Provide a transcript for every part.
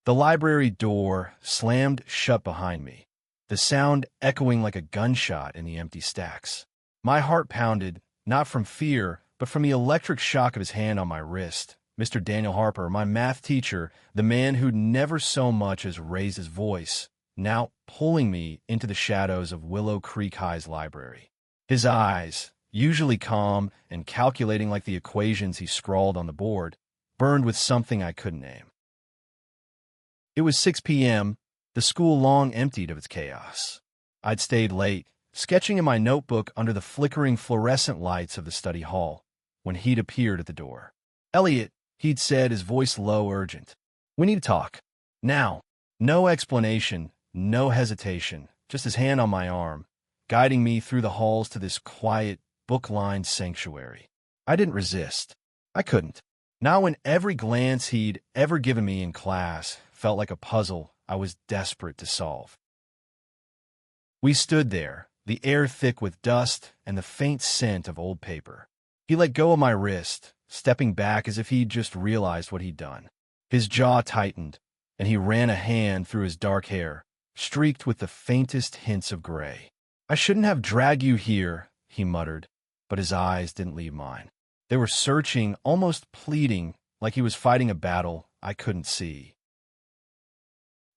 The library door slammed shut behind me, the sound echoing like a gunshot in the empty stacks. My heart pounded, not from fear, but from the electric shock of his hand on my wrist. Mr. Daniel Harper, my math teacher, the man who'd never so much as raised his voice, now pulling me into the shadows of Willow Creek High's library. His eyes, usually calm and calculating like the equations he scrawled on the board, burned with something I couldn't name. It was 6 p.m., the school long emptied of its chaos. I'd stayed late, sketching in my notebook under the flickering fluorescent lights of the study hall, when he'd appeared at the door. "Elliot," he'd said, his voice low, urgent. "We need to talk. Now." No explanation, no hesitation, just his hand on my arm, guiding me through the halls to this quiet, book-lined sanctuary. I didn't resist. I couldn't. Not when every glance he'd ever given me in class felt like a puzzle I was desperate to solve. We stood there, the air thick with dust and the faint scent of old paper. He let go of my wrist, stepping back as if he'd just realized what he'd done. His jaw tightened, and he ran a hand through his dark hair, streaked with the faintest hints of gray. "I shouldn't have dragged you here," he muttered, but his eyes didn't leave mine. They were searching, almost pleading, like he was fighting a battle I couldn't see.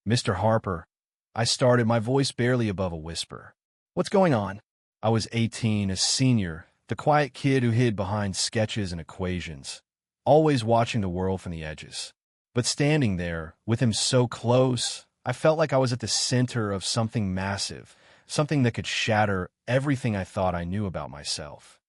"Mr. Harper," I started, my voice barely above a whisper. "What's going on?" I was 18, a senior, the quiet kid who hid behind sketches and equations, always watching the world from the edges. But standing there, with him so close, I felt like I was at the center of something massive, something that could shatter everything I thought I knew about myself.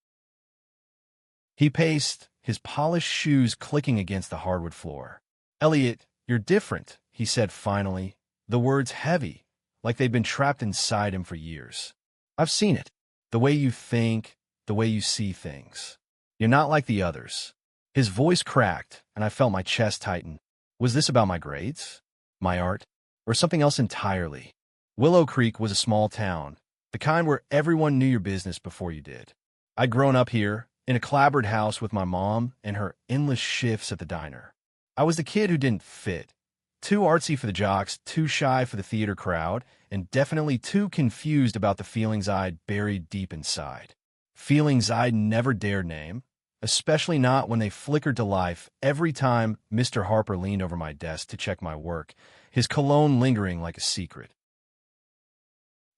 He paced, his polished shoes clicking against the hardwood floor. "Elliot, you're different," he said finally, the words heavy, like they'd been trapped inside him for years. "I've seen it. The way you think, the way you see things. You're not like the others." His voice cracked, and I felt my chest tighten. Was this about my grades, my art, or something else entirely? Willow Creek was a small town, the kind where everyone knew your business before you did. I'd grown up here, in a clapboard house with my mom and her endless shifts at the diner. I was the kid who didn't fit. Too artsy for the jocks, too shy for the theater crowd, and definitely too confused about the feelings I'd buried deep inside. Feelings I'd never dared name, especially not when they flickered to life every time Mr. Harper leaned over my desk to check my work, his cologne lingering like a secret.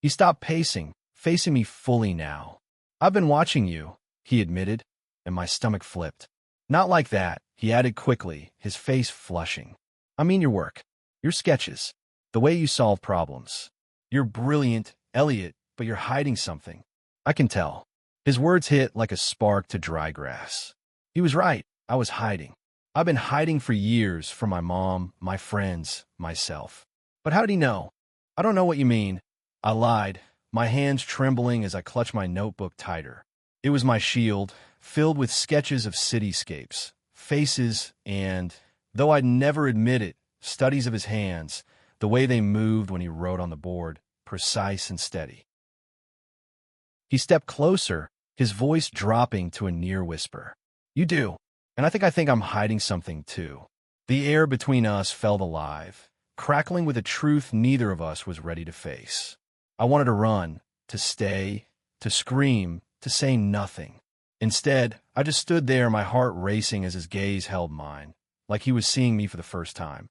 He stopped pacing, facing me fully now. "I've been watching you," he admitted, and my stomach flipped. "Not like that," he added quickly, his face flushing. "I mean your work, your sketches, the way you solve problems. You're brilliant, Elliot, but you're hiding something. I can tell." His words hit like a spark to dry grass. He was right. I was hiding. I've been hiding for years from my mom, my friends, myself. "But how did he know?" "I don't know what you mean," I lied, my hands trembling as I clutched my notebook tighter. It was my shield, filled with sketches of cityscapes, faces, and, though I'd never admit it, studies of his hands, the way they moved when he wrote on the board, precise and steady. He stepped closer, his voice dropping to a near whisper. "You do, and I think I'm hiding something too." The air between us felt alive, crackling with a truth neither of us was ready to face. I wanted to run, to stay, to scream, to say nothing. Instead, I just stood there, my heart racing as his gaze held mine, like he was seeing me for the first time.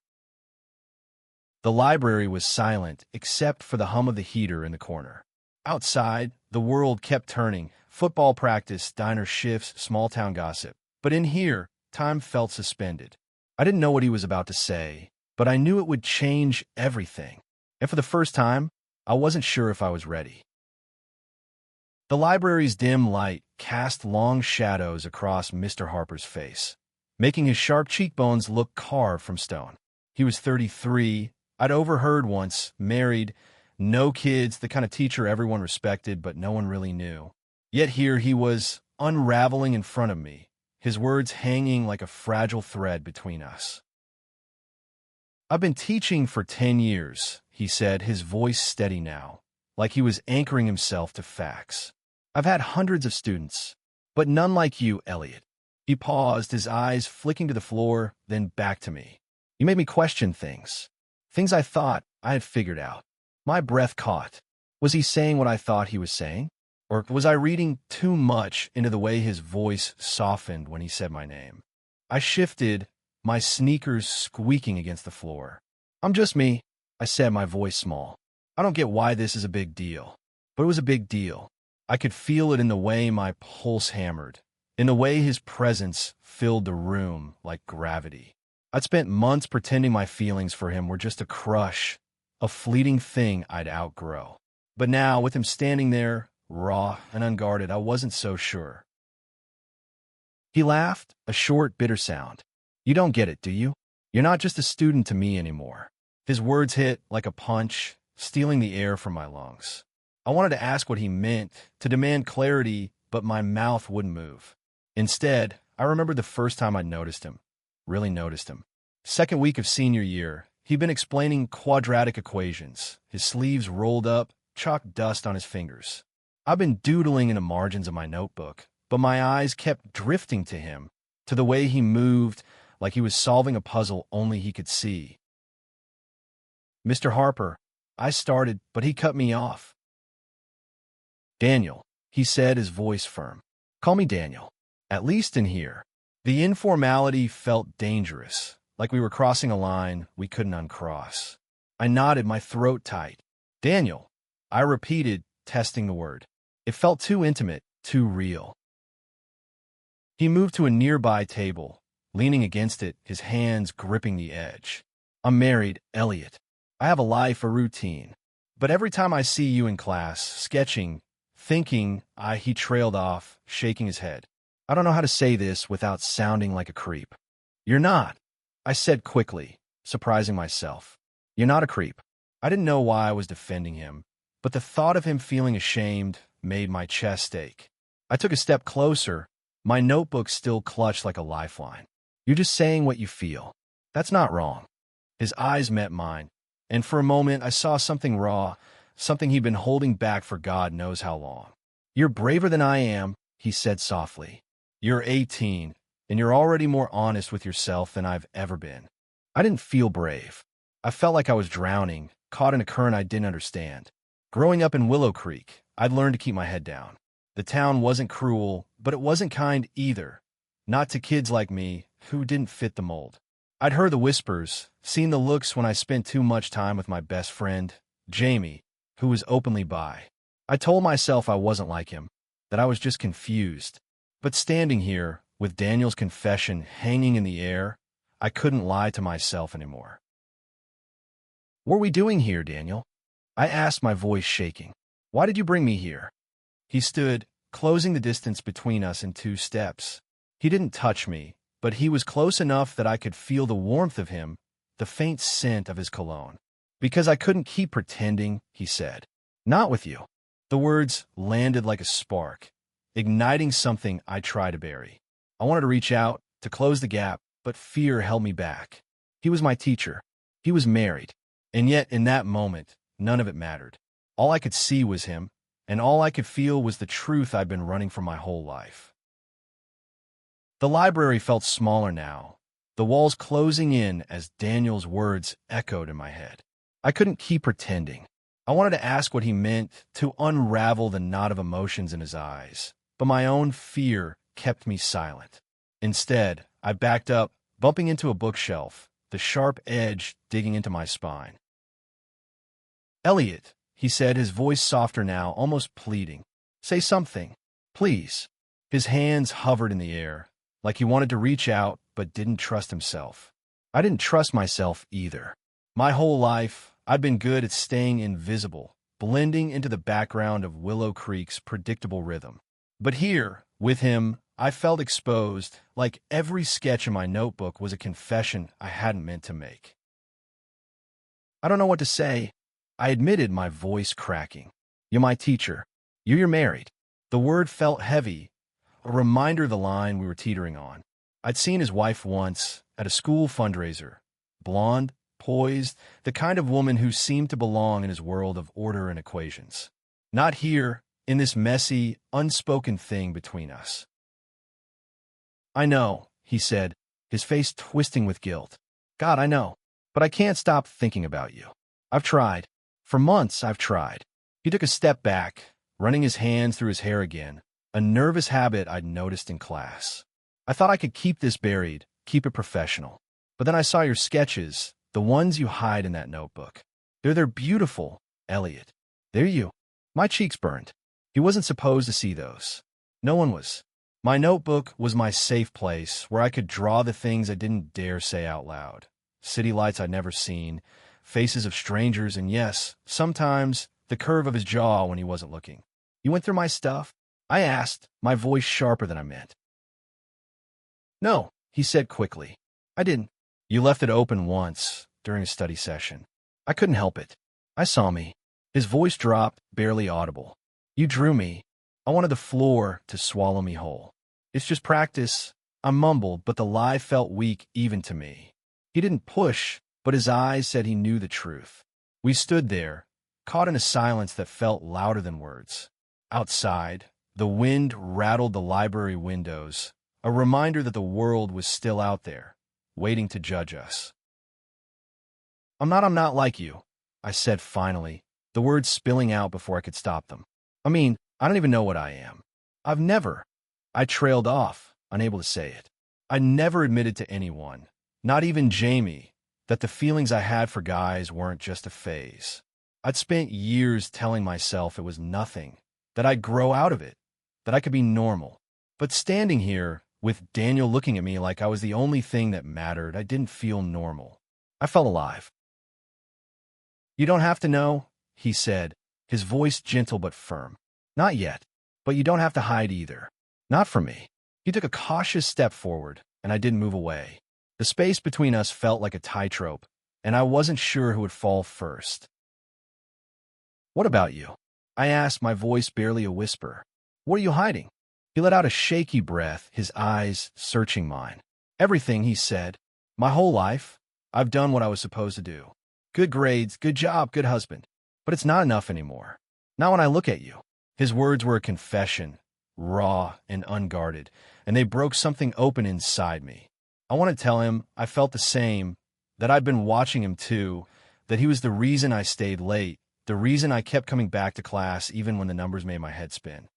The library was silent except for the hum of the heater in the corner. Outside, the world kept turning, football practice, diner shifts, small-town gossip. But in here, time felt suspended. I didn't know what he was about to say, but I knew it would change everything. And for the first time, I wasn't sure if I was ready. The library's dim light cast long shadows across Mr. Harper's face, making his sharp cheekbones look carved from stone. He was 33, I'd overheard once, married, no kids, the kind of teacher everyone respected but no one really knew. Yet here he was, unraveling in front of me, his words hanging like a fragile thread between us. "I've been teaching for 10 years, he said, his voice steady now, like he was anchoring himself to facts. "I've had hundreds of students, but none like you, Elliot." He paused, his eyes flicking to the floor, then back to me. "You made me question things. Things I thought I had figured out. My breath caught. Was he saying what I thought he was saying? Or was I reading too much into the way his voice softened when he said my name? I shifted, my sneakers squeaking against the floor. "I'm just me," I said, my voice small. "I don't get why this is a big deal." But it was a big deal. I could feel it in the way my pulse hammered, in the way his presence filled the room like gravity. I'd spent months pretending my feelings for him were just a crush, a fleeting thing I'd outgrow. But now, with him standing there, raw and unguarded, I wasn't so sure. He laughed, a short, bitter sound. "You don't get it, do you? You're not just a student to me anymore." His words hit like a punch, stealing the air from my lungs. I wanted to ask what he meant, to demand clarity, but my mouth wouldn't move. Instead, I remembered the first time I noticed him. Really noticed him. Second week of senior year, he'd been explaining quadratic equations, his sleeves rolled up, chalk dust on his fingers. I've been doodling in the margins of my notebook, but my eyes kept drifting to him, to the way he moved, like he was solving a puzzle only he could see. "Mr. Harper," I started, but he cut me off. "Daniel," he said, his voice firm. "Call me Daniel. At least in here." The informality felt dangerous, like we were crossing a line we couldn't uncross. I nodded, my throat tight. "Daniel," I repeated, testing the word. It felt too intimate, too real. He moved to a nearby table, leaning against it, his hands gripping the edge. "I'm married, Elliot. I have a life, a routine. But every time I see you in class, sketching, thinking," he trailed off, shaking his head. "I don't know how to say this without sounding like a creep." "You're not," I said quickly, surprising myself. "You're not a creep." I didn't know why I was defending him, but the thought of him feeling ashamed made my chest ache. I took a step closer, my notebook still clutched like a lifeline. "You're just saying what you feel. That's not wrong." His eyes met mine, and for a moment I saw something raw, something he'd been holding back for God knows how long. "You're braver than I am," he said softly. "You're 18, and you're already more honest with yourself than I've ever been." I didn't feel brave. I felt like I was drowning, caught in a current I didn't understand. Growing up in Willow Creek, I'd learned to keep my head down. The town wasn't cruel, but it wasn't kind either. Not to kids like me, who didn't fit the mold. I'd heard the whispers, seen the looks when I spent too much time with my best friend, Jamie, who was openly bi. I told myself I wasn't like him, that I was just confused. But standing here, with Daniel's confession hanging in the air, I couldn't lie to myself anymore. "What are we doing here, Daniel?" I asked, my voice shaking. "Why did you bring me here?" He stood, closing the distance between us in 2 steps. He didn't touch me, but he was close enough that I could feel the warmth of him, the faint scent of his cologne. "Because I couldn't keep pretending," he said. "Not with you." The words landed like a spark, igniting something I tried to bury. I wanted to reach out, to close the gap, but fear held me back. He was my teacher. He was married. And yet, in that moment, none of it mattered. All I could see was him, and all I could feel was the truth I'd been running from my whole life. The library felt smaller now, the walls closing in as Daniel's words echoed in my head. I couldn't keep pretending. I wanted to ask what he meant, to unravel the knot of emotions in his eyes, but my own fear kept me silent. Instead, I backed up, bumping into a bookshelf, the sharp edge digging into my spine. "Elliot," he said, his voice softer now, almost pleading. "Say something, please." His hands hovered in the air, like he wanted to reach out but didn't trust himself. I didn't trust myself either. My whole life, I'd been good at staying invisible, blending into the background of Willow Creek's predictable rhythm. But here, with him, I felt exposed, like every sketch in my notebook was a confession I hadn't meant to make. "I don't know what to say," I admitted, my voice cracking. "You're my teacher. You're married." The word felt heavy, a reminder of the line we were teetering on. I'd seen his wife once, at a school fundraiser. Blonde, poised, the kind of woman who seemed to belong in his world of order and equations. Not here, in this messy, unspoken thing between us. "I know," he said, his face twisting with guilt. "God, I know. but I can't stop thinking about you. I've tried. For months, I've tried. He took a step back, running his hands through his hair again, a nervous habit I'd noticed in class. I thought I could keep this buried, keep it professional. But then I saw your sketches, the ones you hide in that notebook. They're beautiful, Elliot. They're you. My cheeks burned. He wasn't supposed to see those. No one was. My notebook was my safe place where I could draw the things I didn't dare say out loud. City lights I'd never seen, faces of strangers, and yes, sometimes the curve of his jaw when he wasn't looking. You went through my stuff? I asked, my voice sharper than I meant. No, he said quickly. I didn't. You left it open once, during a study session. I couldn't help it. I saw me. His voice dropped, barely audible. You drew me. I wanted the floor to swallow me whole. It's just practice. I mumbled, but the lie felt weak even to me. He didn't push, but his eyes said he knew the truth. We stood there, caught in a silence that felt louder than words. Outside, the wind rattled the library windows, a reminder that the world was still out there, waiting to judge us. I'm not like you, I said finally, the words spilling out before I could stop them. I mean, I don't even know what I am. I've never. I trailed off, unable to say it. I never admitted to anyone, not even Jamie, that the feelings I had for guys weren't just a phase. I'd spent years telling myself it was nothing, that I'd grow out of it, that I could be normal. But standing here, with Daniel looking at me like I was the only thing that mattered, I didn't feel normal. I felt alive. You don't have to know, he said, his voice gentle but firm. Not yet, but you don't have to hide either. Not from me. He took a cautious step forward, and I didn't move away. The space between us felt like a tightrope, and I wasn't sure who would fall first. What about you? I asked, my voice barely a whisper. What are you hiding? He let out a shaky breath, his eyes searching mine. Everything, he said. My whole life, I've done what I was supposed to do. Good grades, good job, good husband. But it's not enough anymore. Not when I look at you. His words were a confession, raw and unguarded, and they broke something open inside me. I want to tell him I felt the same, that I'd been watching him too, that he was the reason I stayed late, the reason I kept coming back to class even when the numbers made my head spin.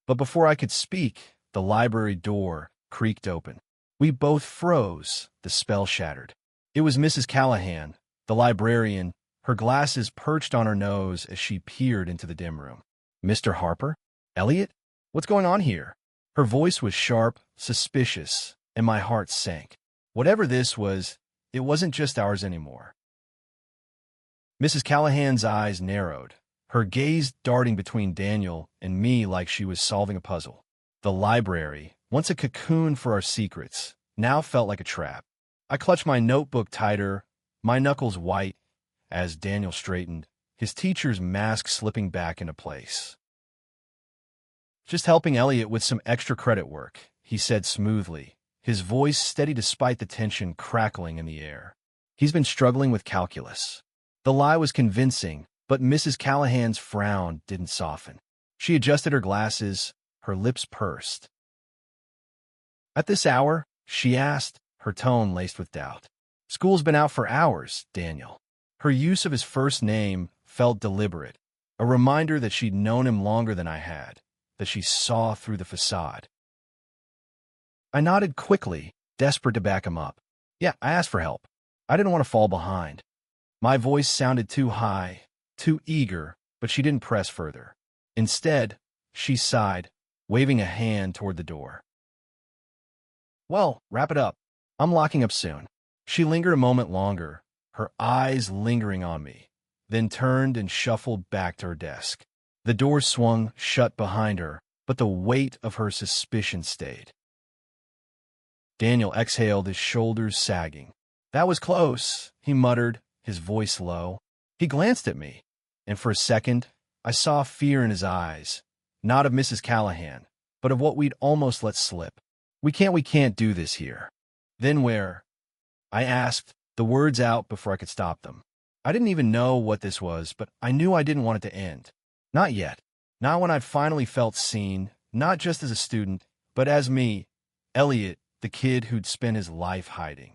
But before I could speak, the library door creaked open. We both froze, the spell shattered. It was Mrs. Callahan, the librarian, her glasses perched on her nose as she peered into the dim room. Mr. Harper? Elliot? What's going on here? Her voice was sharp, suspicious, and my heart sank. Whatever this was, it wasn't just ours anymore. Mrs. Callahan's eyes narrowed, her gaze darting between Daniel and me like she was solving a puzzle. The library, once a cocoon for our secrets, now felt like a trap. I clutched my notebook tighter, my knuckles white, as Daniel straightened, his teacher's mask slipping back into place. Just helping Elliot with some extra credit work, he said smoothly, his voice steady despite the tension crackling in the air. He's been struggling with calculus. The lie was convincing, but Mrs. Callahan's frown didn't soften. She adjusted her glasses, her lips pursed. At this hour? She asked, her tone laced with doubt. School's been out for hours, Daniel. Her use of his first name felt deliberate, a reminder that she'd known him longer than I had, that she saw through the facade. I nodded quickly, desperate to back him up. Yeah, I asked for help. I didn't want to fall behind. My voice sounded too high, too eager, but she didn't press further. Instead, she sighed, waving a hand toward the door. Well, wrap it up. I'm locking up soon. She lingered a moment longer, her eyes lingering on me, then turned and shuffled back to her desk. The door swung shut behind her, but the weight of her suspicion stayed. Daniel exhaled, his shoulders sagging. That was close, he muttered, his voice low. He glanced at me, and for a second, I saw fear in his eyes, not of Mrs. Callahan, but of what we'd almost let slip. We can't do this here. Then where? I asked, the words out before I could stop them. I didn't even know what this was, but I knew I didn't want it to end. Not yet. Not when I'd finally felt seen, not just as a student, but as me, Elliot, the kid who'd spent his life hiding.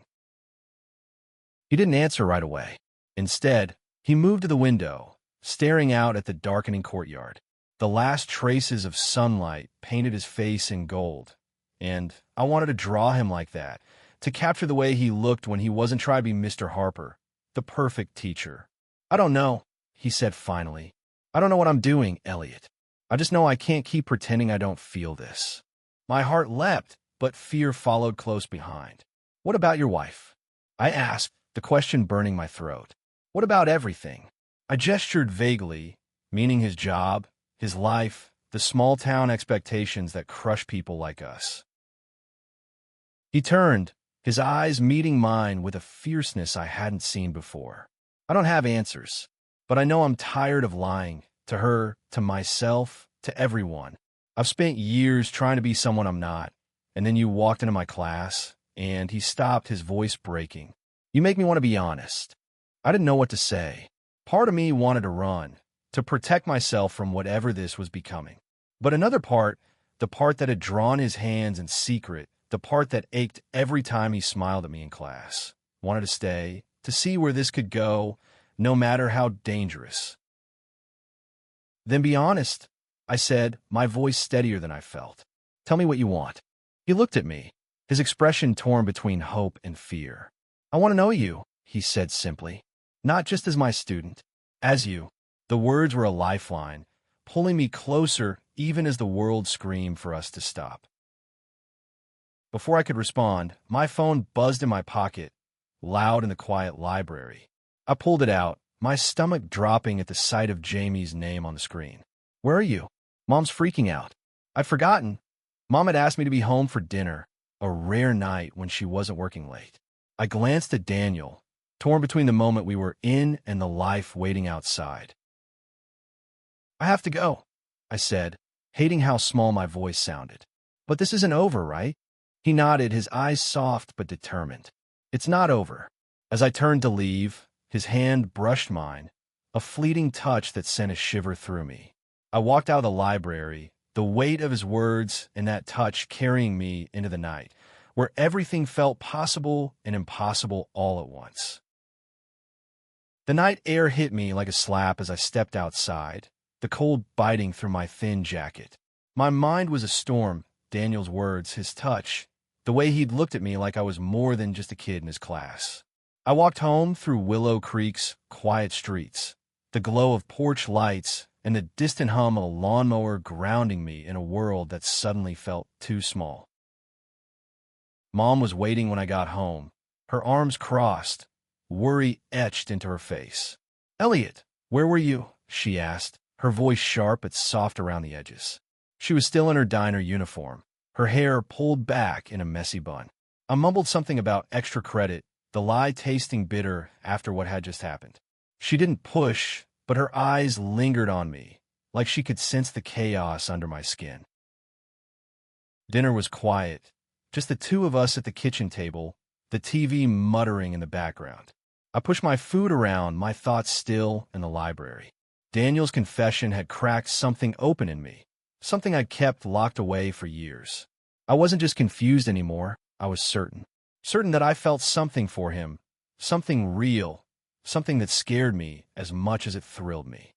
He didn't answer right away. Instead, he moved to the window, staring out at the darkening courtyard. The last traces of sunlight painted his face in gold, and I wanted to draw him like that, to capture the way he looked when he wasn't trying to be Mr. Harper, the perfect teacher. "I don't know," he said finally. "I don't know what I'm doing, Elliot. I just know I can't keep pretending I don't feel this." My heart leapt, but fear followed close behind. "What about your wife?" I asked, the question burning my throat. "What about everything?" I gestured vaguely, meaning his job, his life, the small-town expectations that crush people like us. He turned, his eyes meeting mine with a fierceness I hadn't seen before. "I don't have answers, but I know I'm tired of lying, to her, to myself, to everyone. I've spent years trying to be someone I'm not, and then you walked into my class," and he stopped, his voice breaking. "You make me want to be honest." I didn't know what to say. Part of me wanted to run, to protect myself from whatever this was becoming. But another part, the part that had drawn his hands in secret, the part that ached every time he smiled at me in class, wanted to stay, to see where this could go, no matter how dangerous. "Then be honest," I said, my voice steadier than I felt. "Tell me what you want." He looked at me, his expression torn between hope and fear. "I want to know you," he said simply. "Not just as my student, as you." The words were a lifeline, pulling me closer even as the world screamed for us to stop. Before I could respond, my phone buzzed in my pocket, loud in the quiet library. I pulled it out, my stomach dropping at the sight of Jamie's name on the screen. "Where are you?" "Mom's freaking out." I'd forgotten. Mom had asked me to be home for dinner, a rare night when she wasn't working late. I glanced at Daniel, torn between the moment we were in and the life waiting outside. "I have to go," I said, hating how small my voice sounded. "But this isn't over, right?" He nodded, his eyes soft but determined. "It's not over." As I turned to leave, his hand brushed mine, a fleeting touch that sent a shiver through me. I walked out of the library, the weight of his words and that touch carrying me into the night, where everything felt possible and impossible all at once. The night air hit me like a slap as I stepped outside, the cold biting through my thin jacket. My mind was a storm, Daniel's words, his touch, the way he'd looked at me like I was more than just a kid in his class. I walked home through Willow Creek's quiet streets, the glow of porch lights and the distant hum of a lawnmower grounding me in a world that suddenly felt too small. Mom was waiting when I got home, her arms crossed, worry etched into her face. "Elliot, where were you?" she asked, her voice sharp but soft around the edges. She was still in her diner uniform, her hair pulled back in a messy bun. I mumbled something about extra credit, the lie tasting bitter after what had just happened. She didn't push, but her eyes lingered on me, like she could sense the chaos under my skin. Dinner was quiet, just the two of us at the kitchen table, the TV muttering in the background. I pushed my food around, my thoughts still in the library. Daniel's confession had cracked something open in me, something I'd kept locked away for years. I wasn't just confused anymore, I was certain. Certain that I felt something for him, something real, something that scared me as much as it thrilled me.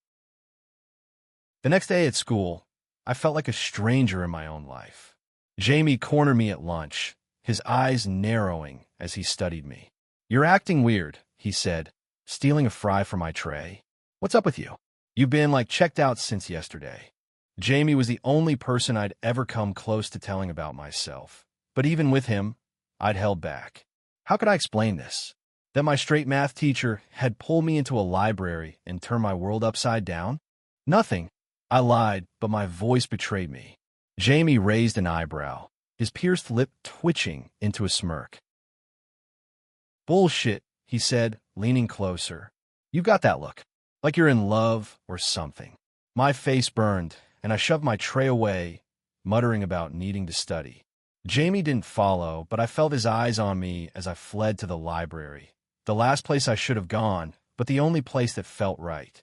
The next day at school, I felt like a stranger in my own life. Jamie cornered me at lunch, his eyes narrowing as he studied me. "You're acting weird," he said, stealing a fry from my tray. "What's up with you? You've been, checked out since yesterday." Jamie was the only person I'd ever come close to telling about myself. But even with him, I'd held back. How could I explain this? That my straight math teacher had pulled me into a library and turned my world upside down? Nothing. I lied, but my voice betrayed me. Jamie raised an eyebrow, his pierced lip twitching into a smirk. "Bullshit," he said, leaning closer. "You've got that look, like you're in love or something." My face burned, and I shoved my tray away, muttering about needing to study. Jamie didn't follow, but I felt his eyes on me as I fled to the library, the last place I should have gone, but the only place that felt right.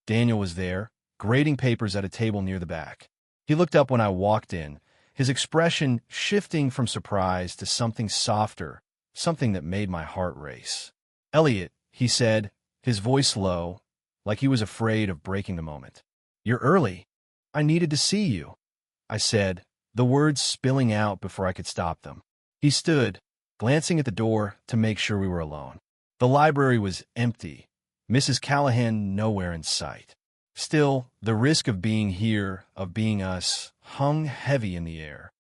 Daniel was there, grading papers at a table near the back. He looked up when I walked in, his expression shifting from surprise to something softer, something that made my heart race. "Elliot," he said, his voice low, like he was afraid of breaking the moment. "You're early. I needed to see you," I said, the words spilling out before I could stop them. He stood, glancing at the door to make sure we were alone. The library was empty, Mrs. Callahan nowhere in sight. Still, the risk of being here, of being us, hung heavy in the air.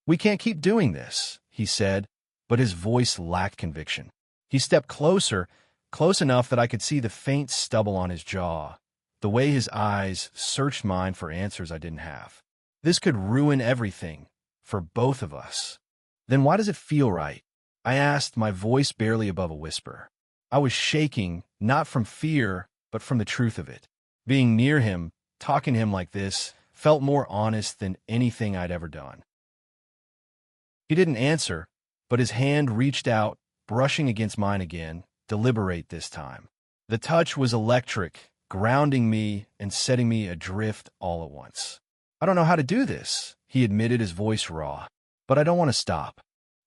"We can't keep doing this," he said, but his voice lacked conviction. He stepped closer, close enough that I could see the faint stubble on his jaw, the way his eyes searched mine for answers I didn't have. "This could ruin everything, for both of us." "Then why does it feel right?" I asked, my voice barely above a whisper. I was shaking, not from fear, but from the truth of it. Being near him, talking to him like this, felt more honest than anything I'd ever done. He didn't answer, but his hand reached out, brushing against mine again, deliberate this time. The touch was electric, grounding me and setting me adrift all at once. "I don't know how to do this," he admitted, his voice raw, "but I don't want to stop."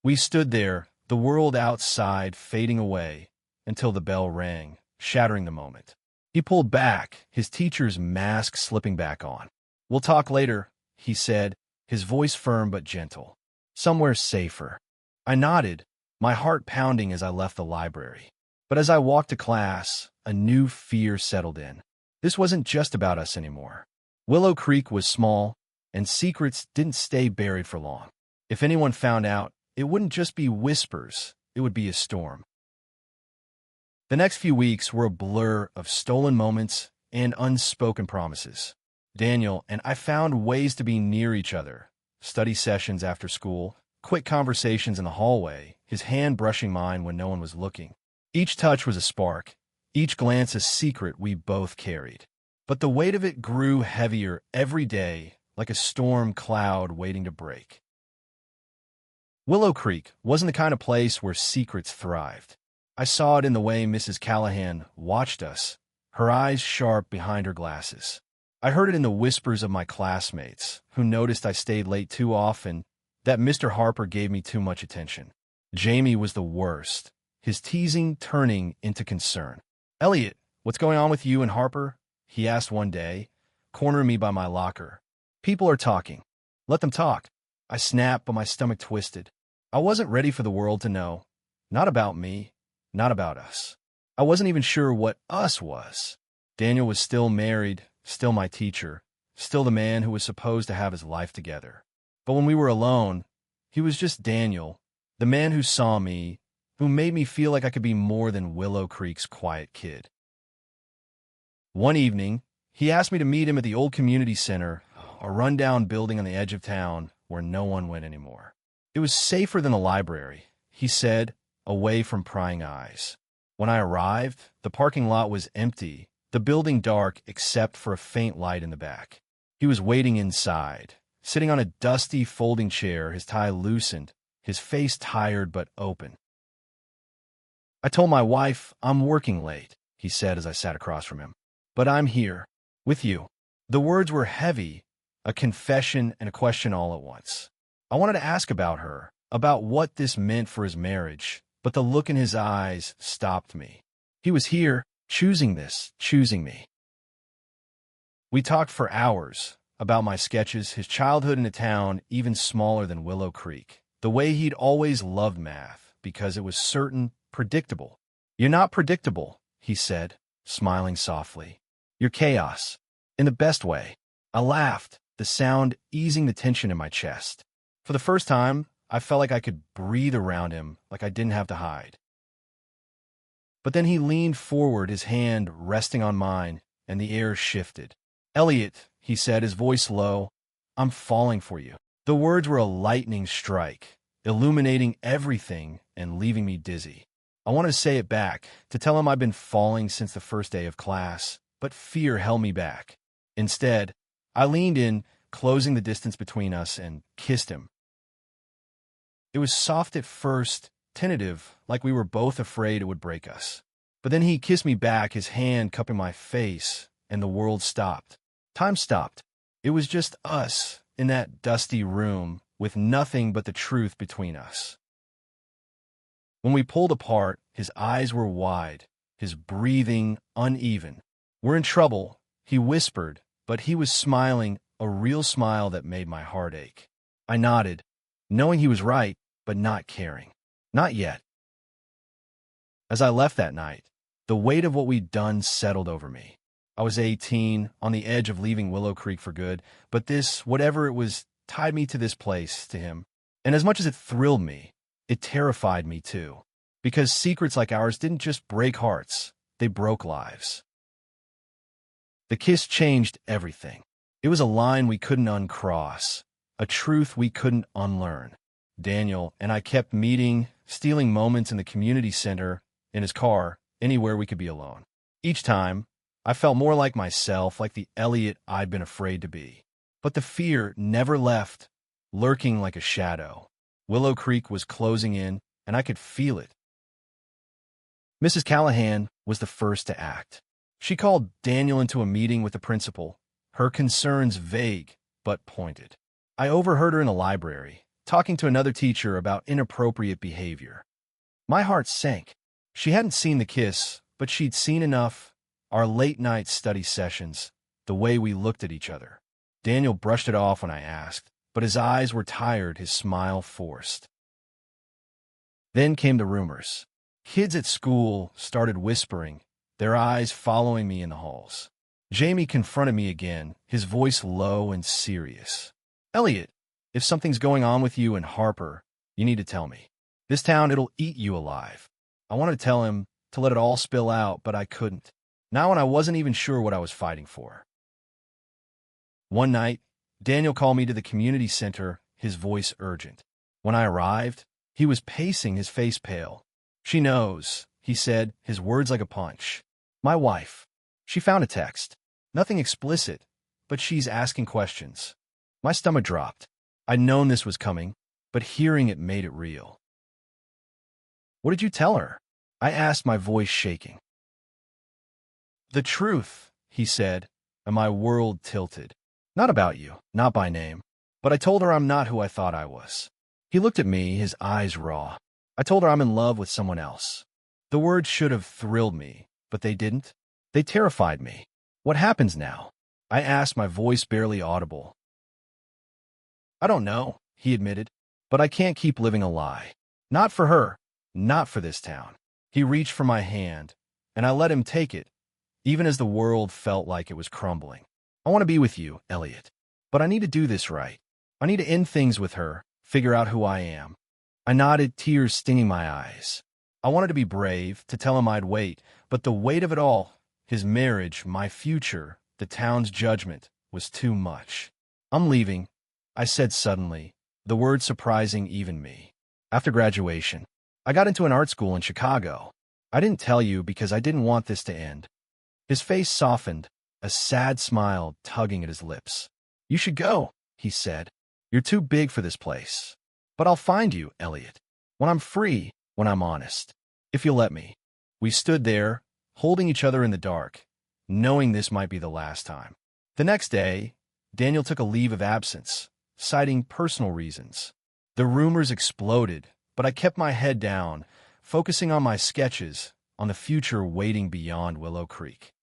We stood there, the world outside fading away, until the bell rang, shattering the moment. He pulled back, his teacher's mask slipping back on. "We'll talk later," he said, his voice firm but gentle. "Somewhere safer." I nodded, my heart pounding as I left the library. But as I walked to class, a new fear settled in. This wasn't just about us anymore. Willow Creek was small, and secrets didn't stay buried for long. If anyone found out, it wouldn't just be whispers, it would be a storm. The next few weeks were a blur of stolen moments and unspoken promises. Daniel and I found ways to be near each other, study sessions after school, quick conversations in the hallway, his hand brushing mine when no one was looking. Each touch was a spark, each glance a secret we both carried. But the weight of it grew heavier every day, like a storm cloud waiting to break. Willow Creek wasn't the kind of place where secrets thrived. I saw it in the way Mrs. Callahan watched us, her eyes sharp behind her glasses. I heard it in the whispers of my classmates, who noticed I stayed late too often, that Mr. Harper gave me too much attention. Jamie was the worst, his teasing turning into concern. "Elliot, what's going on with you and Harper?" he asked one day, cornering me by my locker. "People are talking. Let them talk." I snapped, but my stomach twisted. I wasn't ready for the world to know. Not about me, not about us. I wasn't even sure what us was. Daniel was still married, still my teacher, still the man who was supposed to have his life together. But when we were alone, he was just Daniel, the man who saw me, who made me feel like I could be more than Willow Creek's quiet kid. One evening, he asked me to meet him at the old community center, a rundown building on the edge of town where no one went anymore. It was safer than the library, he said, away from prying eyes. When I arrived, the parking lot was empty, the building dark except for a faint light in the back. He was waiting inside, sitting on a dusty folding chair, his tie loosened, his face tired but open. "I told my wife I'm working late," he said as I sat across from him. "But I'm here, with you." The words were heavy, a confession and a question all at once. I wanted to ask about her, about what this meant for his marriage, but the look in his eyes stopped me. He was here, choosing this, choosing me. We talked for hours about my sketches, his childhood in a town even smaller than Willow Creek, the way he'd always loved math because it was certain, predictable. "You're not predictable," he said, smiling softly. "You're chaos, in the best way." I laughed, the sound easing the tension in my chest. For the first time, I felt like I could breathe around him, like I didn't have to hide. But then he leaned forward, his hand resting on mine, and the air shifted. "Elliot," he said, his voice low, "I'm falling for you." The words were a lightning strike, illuminating everything and leaving me dizzy. I wanted to say it back, to tell him I'd been falling since the first day of class, but fear held me back. Instead, I leaned in, closing the distance between us, and kissed him. It was soft at first, tentative, like we were both afraid it would break us. But then he kissed me back, his hand cupping my face, and the world stopped. Time stopped. It was just us in that dusty room, with nothing but the truth between us. When we pulled apart, his eyes were wide, his breathing uneven. "We're in trouble," he whispered, but he was smiling, a real smile that made my heart ache. I nodded, knowing he was right, but not caring. Not yet. As I left that night, the weight of what we'd done settled over me. I was 18, on the edge of leaving Willow Creek for good, but this, whatever it was, tied me to this place, to him. And as much as it thrilled me, it terrified me too. Because secrets like ours didn't just break hearts, they broke lives. The kiss changed everything. It was a line we couldn't uncross, a truth we couldn't unlearn. Daniel and I kept meeting, stealing moments in the community center, in his car, anywhere we could be alone. Each time, I felt more like myself, like the Elliot I'd been afraid to be. But the fear never left, lurking like a shadow. Willow Creek was closing in, and I could feel it. Mrs. Callahan was the first to act. She called Daniel into a meeting with the principal, her concerns vague but pointed. I overheard her in the library, talking to another teacher about inappropriate behavior. My heart sank. She hadn't seen the kiss, but she'd seen enough, our late-night study sessions, the way we looked at each other. Daniel brushed it off when I asked, but his eyes were tired, his smile forced. Then came the rumors. Kids at school started whispering, their eyes following me in the halls. Jamie confronted me again, his voice low and serious. "Elliot, if something's going on with you and Harper, you need to tell me. This town, it'll eat you alive." I wanted to tell him, to let it all spill out, but I couldn't. Now when I wasn't even sure what I was fighting for. One night, Daniel called me to the community center, his voice urgent. When I arrived, he was pacing, his face pale. "She knows," he said, his words like a punch. "My wife. She found a text. Nothing explicit, but she's asking questions." My stomach dropped. I'd known this was coming, but hearing it made it real. "What did you tell her?" I asked, my voice shaking. "The truth," he said, and my world tilted. "Not about you, not by name, but I told her I'm not who I thought I was." He looked at me, his eyes raw. "I told her I'm in love with someone else." The words should have thrilled me, but they didn't. They terrified me. "What happens now?" I asked, my voice barely audible. "I don't know," he admitted, "but I can't keep living a lie. Not for her, not for this town." He reached for my hand, and I let him take it, even as the world felt like it was crumbling. "I want to be with you, Elliot, but I need to do this right. I need to end things with her, figure out who I am." I nodded, tears stinging my eyes. I wanted to be brave, to tell him I'd wait, but the weight of it all, his marriage, my future, the town's judgment, was too much. "I'm leaving," I said suddenly, the word surprising even me. "After graduation, I got into an art school in Chicago. I didn't tell you because I didn't want this to end." His face softened, a sad smile tugging at his lips. "You should go," he said. "You're too big for this place. But I'll find you, Elliot. When I'm free, when I'm honest. If you'll let me." We stood there, holding each other in the dark, knowing this might be the last time. The next day, Daniel took a leave of absence, citing personal reasons. The rumors exploded, but I kept my head down, focusing on my sketches, on the future waiting beyond Willow Creek.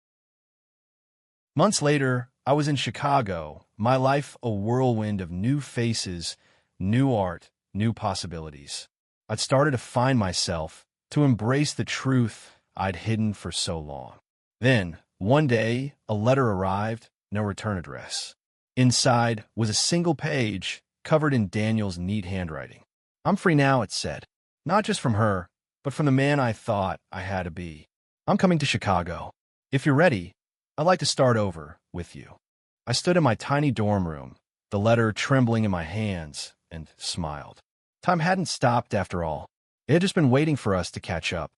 Months later, I was in Chicago, my life a whirlwind of new faces, new art, new possibilities. I'd started to find myself, to embrace the truth I'd hidden for so long. Then, one day, a letter arrived, no return address. Inside was a single page, covered in Daniel's neat handwriting. "I'm free now," it said. Not just from her, but from the man I thought I had to be. "I'm coming to Chicago. If you're ready, I'd like to start over with you." I stood in my tiny dorm room, the letter trembling in my hands, and smiled. Time hadn't stopped after all. It had just been waiting for us to catch up.